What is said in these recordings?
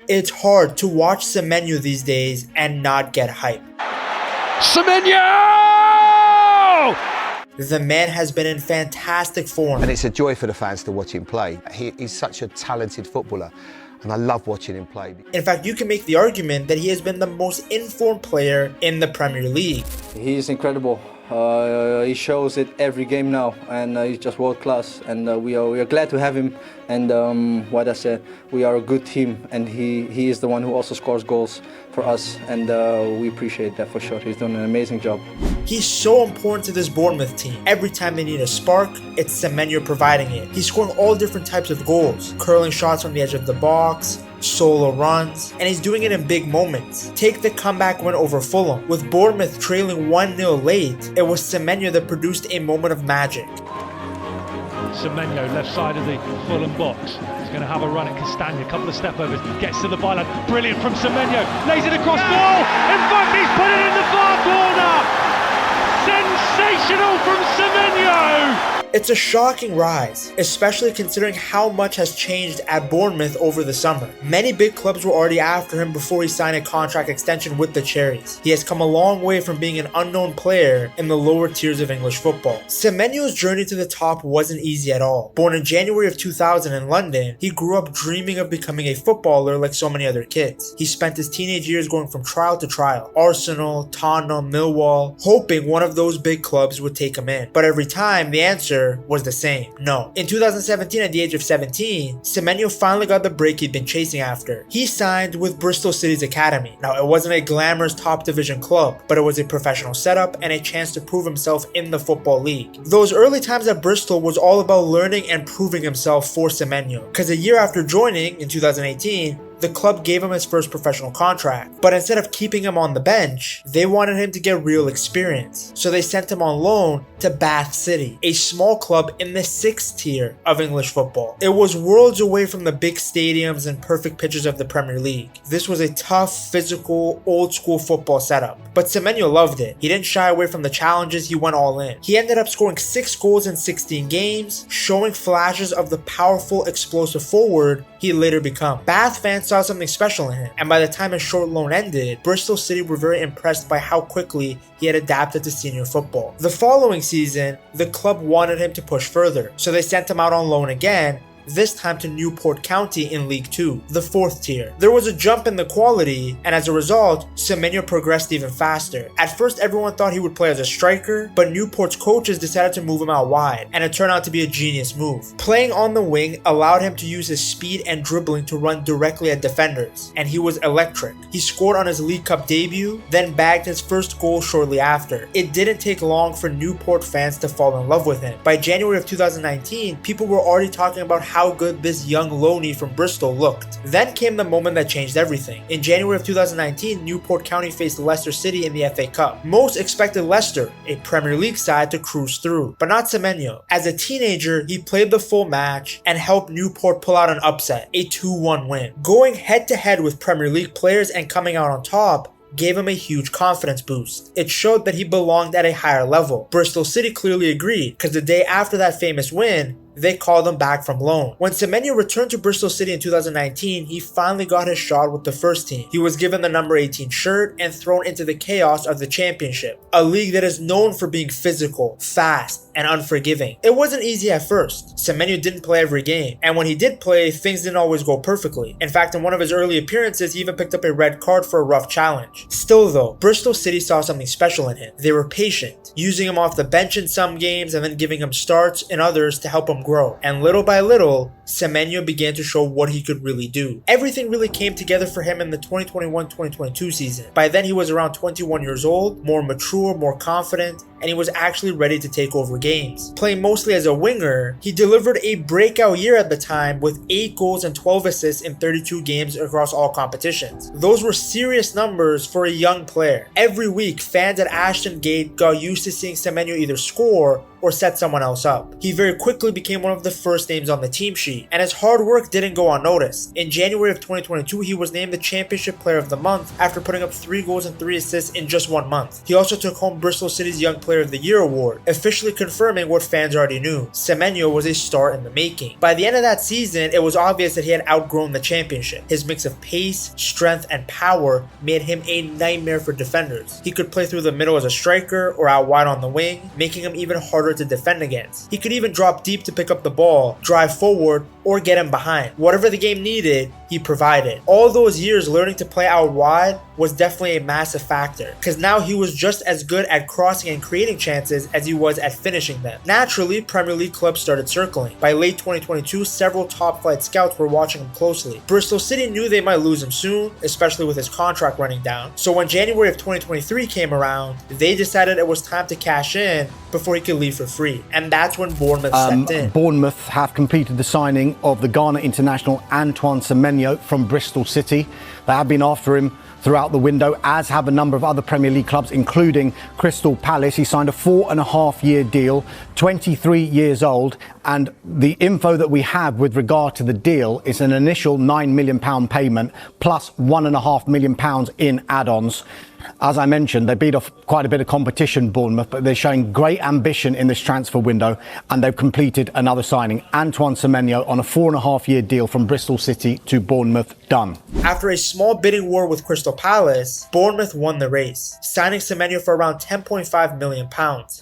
It's hard to watch Semenyo these days and not get hype. Semenyo! The man has been in fantastic form. And it's a joy for the fans to watch him play. He's such a talented footballer, and I love watching him play. In fact, you can make the argument that he has been the most informed player in the Premier League. He is incredible. He shows it every game now, and he's just world class. And we are glad to have him. And what I said, we are a good team, and he is the one who also scores goals for us, and we appreciate that for sure. He's done an amazing job. He's so important to this Bournemouth team. Every time they need a spark, it's Semenyo providing it. He's scoring all different types of goals, curling shots from the edge of the box, solo runs, and he's doing it in big moments. Take the comeback win over Fulham. With Bournemouth trailing 1-0 late, it was Semenyo that produced a moment of magic. Semenyo, left side of the Fulham box. He's going to have a run at Castagna, a couple of step overs, gets to the byline. Brilliant from Semenyo, lays it across goal. In fact, he's put it in the far corner. Sensational from Semenyo! It's a shocking rise, especially considering how much has changed at Bournemouth over the summer. Many big clubs were already after him before he signed a contract extension with the Cherries. He has come a long way from being an unknown player in the lower tiers of English football. Semenyo's journey to the top wasn't easy at all. Born in January of 2000 in London, he grew up dreaming of becoming a footballer like so many other kids. He spent his teenage years going from trial to trial, Arsenal, Tottenham, Millwall, hoping one of those big clubs would take him in. But every time, the answer was the same: no. In 2017, at the age of 17, Semenyo finally got the break he'd been chasing after. He signed with Bristol City's academy. Now, it wasn't a glamorous top division club, but it was a professional setup and a chance to prove himself in the Football League. Those early times at Bristol was all about learning and proving himself for Semenyo, because a year after joining, in 2018, the club gave him his first professional contract, but instead of keeping him on the bench, they wanted him to get real experience. So they sent him on loan to Bath City, a small club in the 6th tier of English football. It was worlds away from the big stadiums and perfect pitches of the Premier League. This was a tough, physical, old school football setup, but Semenyo loved it. He didn't shy away from the challenges, he went all in. He ended up scoring 6 goals in 16 games, showing flashes of the powerful, explosive forward he'd later become. Bath fans saw something special in him, and by the time his short loan ended, Bristol City were very impressed by how quickly he had adapted to senior football. The following season, the club wanted him to push further, so they sent him out on loan again, this time to Newport County in League 2, the 4th tier. There was a jump in the quality, and as a result, Semenyo progressed even faster. At first, everyone thought he would play as a striker, but Newport's coaches decided to move him out wide, and it turned out to be a genius move. Playing on the wing allowed him to use his speed and dribbling to run directly at defenders, and he was electric. He scored on his League Cup debut, then bagged his first goal shortly after. It didn't take long for Newport fans to fall in love with him. By January of 2019, people were already talking about how good this young loanee from Bristol looked. Then came the moment that changed everything. In January of 2019, Newport County faced Leicester City in the FA Cup. Most expected Leicester, a Premier League side, to cruise through, but not Semenyo. As a teenager, he played the full match and helped Newport pull out an upset, a 2-1 win. Going head to head with Premier League players and coming out on top gave him a huge confidence boost. It showed that he belonged at a higher level. Bristol City clearly agreed, because the day after that famous win, they called him back from loan. When Semenyo returned to Bristol City in 2019, he finally got his shot with the first team. He was given the number 18 shirt and thrown into the chaos of the Championship, a league that is known for being physical, fast, and unforgiving. It wasn't easy at first. Semenyo didn't play every game, and when he did play, things didn't always go perfectly. In fact, in one of his early appearances, he even picked up a red card for a rough challenge. Still though, Bristol City saw something special in him. They were patient, using him off the bench in some games and then giving him starts in others to help him grow. And little by little, Semenyo began to show what he could really do. Everything really came together for him in the 2021-2022 season. By then he was around 21 years old, more mature, more confident, and he was actually ready to take over games. Playing mostly as a winger, he delivered a breakout year at the time with 8 goals and 12 assists in 32 games across all competitions. Those were serious numbers for a young player. Every week, fans at Ashton Gate got used to seeing Semenyo either score or set someone else up. He very quickly became one of the first names on the team sheet, and his hard work didn't go unnoticed. In January of 2022, he was named the Championship Player of the Month after putting up 3 goals and 3 assists in just 1 month. He also took home Bristol City's Young Player of the Year award, officially confirming what fans already knew. Semenyo was a star in the making. By the end of that season, it was obvious that he had outgrown the championship. His mix of pace, strength, and power made him a nightmare for defenders. He could play through the middle as a striker or out wide on the wing, making him even harder to defend against. He could even drop deep to pick up the ball, drive forward, or get him behind. Whatever the game needed, he provided. All those years learning to play out wide was definitely a massive factor, because now he was just as good at crossing and creating chances as he was at finishing them. Naturally, Premier League clubs started circling. By late 2022, several top-flight scouts were watching him closely. Bristol City knew they might lose him soon, especially with his contract running down. So when January of 2023 came around, they decided it was time to cash in before he could leave for free. And that's when Bournemouth stepped in. Bournemouth have completed the signing of the Ghana international Antoine Semenyo from Bristol City. They have been after him throughout the window, as have a number of other Premier League clubs, including Crystal Palace. He signed a 4.5-year deal, 23 years old, and the info that we have with regard to the deal is an initial £9 million payment plus £1.5 million in add-ons. As I mentioned, they beat off quite a bit of competition, Bournemouth, but they're showing great ambition in this transfer window, and they've completed another signing. Antoine Semenyo on a 4.5-year deal from Bristol City to Bournemouth, done. After a small bidding war with Crystal Palace, Bournemouth won the race, signing Semenyo for around £10.5 million.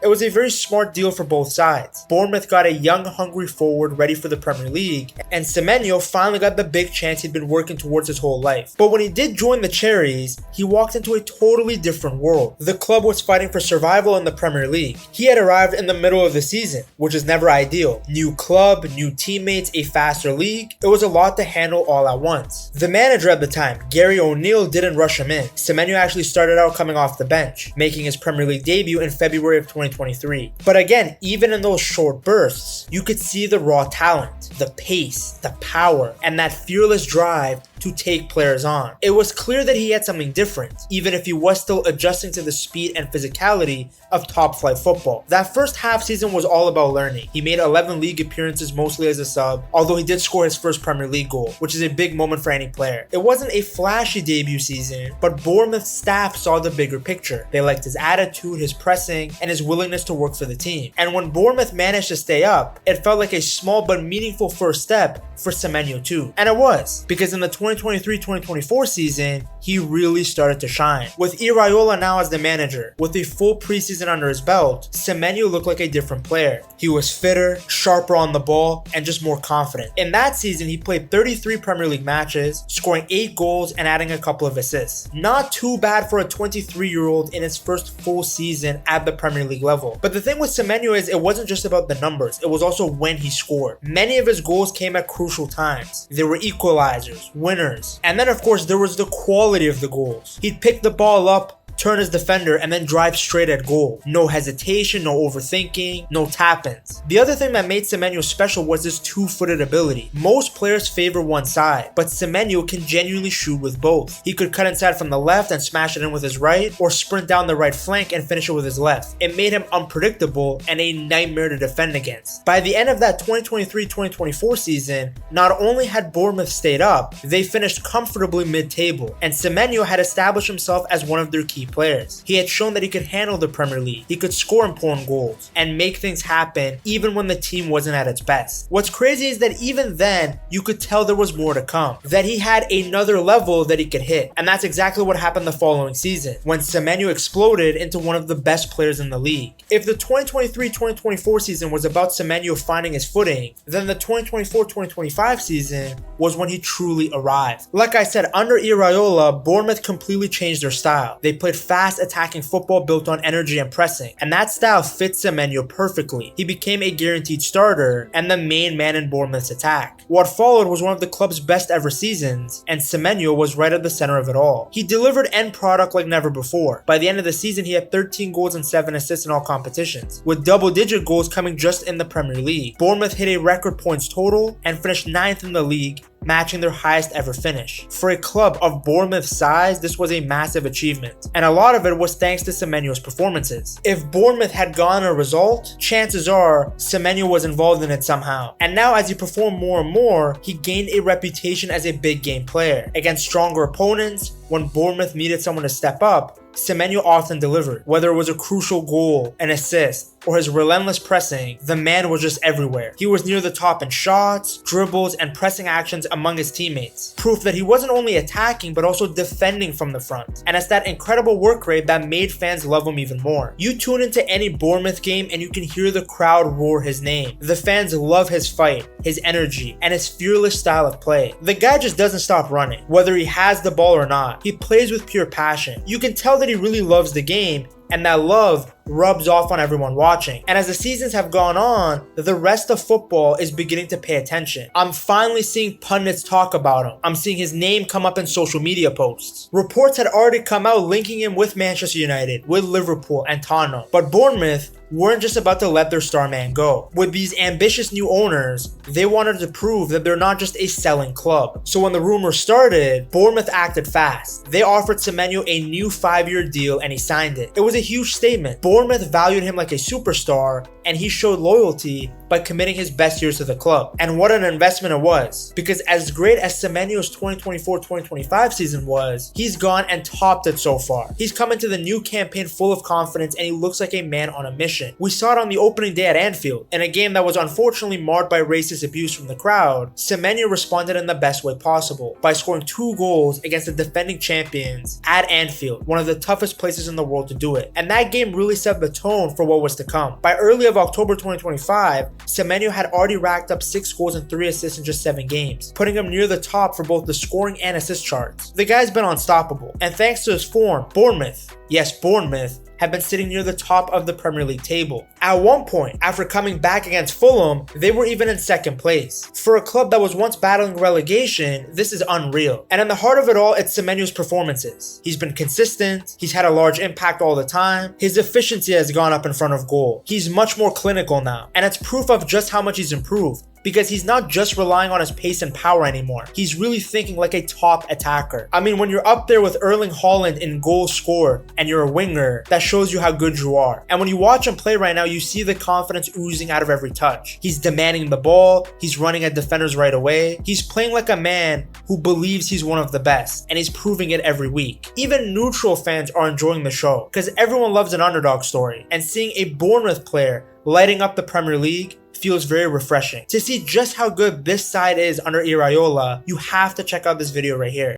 It was a very smart deal for both sides. Bournemouth got a young, hungry forward ready for the Premier League, and Semenyo finally got the big chance he'd been working towards his whole life. But when he did join the Cherries, he walked into a totally different world. The club was fighting for survival in the Premier League. He had arrived in the middle of the season, which is never ideal. New club, new teammates, a faster league. It was a lot to handle all at once. The manager at the time, Gary O'Neill, didn't rush him in. Semenyo actually started out coming off the bench, making his Premier League debut in February of 2023. But again, even in those short bursts, you could see the raw talent, the pace, the power, and that fearless drive to take players on. It was clear that he had something different, even if he was still adjusting to the speed and physicality of top-flight football. That first half season was all about learning. He made 11 league appearances, mostly as a sub, although he did score his first Premier League goal, which is a big moment for any player. It wasn't a flashy debut season, but Bournemouth's staff saw the bigger picture. They liked his attitude, his pressing, and his willingness to work for the team. And when Bournemouth managed to stay up, it felt like a small but meaningful first step for Semenyo too. And it was, because in the 2023-2024 season, he really started to shine. With Iraola now as the manager, with a full preseason under his belt, Semenyo looked like a different player. He was fitter, sharper on the ball, and just more confident. In that season, he played 33 Premier League matches, scoring 8 goals and adding a couple of assists. Not too bad for a 23-year-old in his first full season at the Premier League level. But the thing with Semenyo is it wasn't just about the numbers, it was also when he scored. Many of his goals came at crucial times. They were equalizers, winners, and then of course there was the quality of the goals. He'd pick the ball up, turn his defender, and then drive straight at goal. No hesitation, no overthinking, no tap-ins. The other thing that made Semenyo special was his two-footed ability. Most players favor one side, but Semenyo can genuinely shoot with both. He could cut inside from the left and smash it in with his right, or sprint down the right flank and finish it with his left. It made him unpredictable and a nightmare to defend against. By the end of that 2023-2024 season, not only had Bournemouth stayed up, they finished comfortably mid-table, and Semenyo had established himself as one of their key players. He had shown that he could handle the Premier League, he could score important goals, and make things happen even when the team wasn't at its best. What's crazy is that even then, you could tell there was more to come, that he had another level that he could hit, and that's exactly what happened the following season, when Semenyo exploded into one of the best players in the league. If the 2023-2024 season was about Semenyo finding his footing, then the 2024-2025 season was when he truly arrived. Like I said, under Iraola, Bournemouth completely changed their style. They played fast attacking football built on energy and pressing, and that style fits Semenyo perfectly. He became a guaranteed starter and the main man in Bournemouth's attack. What followed was one of the club's best ever seasons, and Semenyo was right at the center of it all. He delivered end product like never before. By the end of the season, he had 13 goals and 7 assists in all competitions, with double-digit goals coming just in the Premier League. Bournemouth hit a record points total and finished 9th in the league, matching their highest ever finish. For a club of Bournemouth's size, this was a massive achievement, and a lot of it was thanks to Semenyo's performances. If Bournemouth had gotten a result, chances are Semenyo was involved in it somehow. And now as he performed more and more, he gained a reputation as a big game player. Against stronger opponents, when Bournemouth needed someone to step up, Semenyo often delivered. Whether it was a crucial goal, an assist, or his relentless pressing, the man was just everywhere. He was near the top in shots, dribbles, and pressing actions among his teammates. Proof that he wasn't only attacking but also defending from the front. And it's that incredible work rate that made fans love him even more. You tune into any Bournemouth game and you can hear the crowd roar his name. The fans love his fight, his energy, and his fearless style of play. The guy just doesn't stop running, whether he has the ball or not. He plays with pure passion. You can tell that he really loves the game, and that love rubs off on everyone watching. And as the seasons have gone on, the rest of football is beginning to pay attention. I'm finally seeing pundits talk about him. I'm seeing his name come up in social media posts. Reports had already come out linking him with Manchester United, with Liverpool, and Tottenham. But Bournemouth weren't just about to let their star man go. With these ambitious new owners, they wanted to prove that they're not just a selling club. So when the rumors started, Bournemouth acted fast. They offered Semenyo a new 5-year deal and he signed it. It was a huge statement. Bournemouth valued him like a superstar, and he showed loyalty by committing his best years to the club. And what an investment it was, because as great as Semenyo's 2024-2025 season was, he's gone and topped it so far. He's come into the new campaign full of confidence and he looks like a man on a mission. We saw it on the opening day at Anfield. In a game that was unfortunately marred by racist abuse from the crowd, Semenyo responded in the best way possible by scoring 2 goals against the defending champions at Anfield, one of the toughest places in the world to do it. And that game really set the tone for what was to come. By early of October 2025, Semenyo had already racked up 6 goals and 3 assists in just 7 games, putting him near the top for both the scoring and assist charts. The guy's been unstoppable, and thanks to his form, Bournemouth, yes, Bournemouth, have been sitting near the top of the Premier League table. At one point, after coming back against Fulham, they were even in 2nd place. For a club that was once battling relegation, this is unreal. And in the heart of it all, it's Semenyo's performances. He's been consistent, he's had a large impact all the time, his efficiency has gone up in front of goal. He's much more clinical now, and it's proof of just how much he's improved. Because he's not just relying on his pace and power anymore. He's really thinking like a top attacker. I mean, when you're up there with Erling Haaland in goals scored and you're a winger, that shows you how good you are. And when you watch him play right now, you see the confidence oozing out of every touch. He's demanding the ball, he's running at defenders right away. He's playing like a man who believes he's one of the best, and he's proving it every week. Even neutral fans are enjoying the show, because everyone loves an underdog story, and seeing a Bournemouth player lighting up the Premier League feels very refreshing. To see just how good this side is under Iraola, you have to check out this video right here.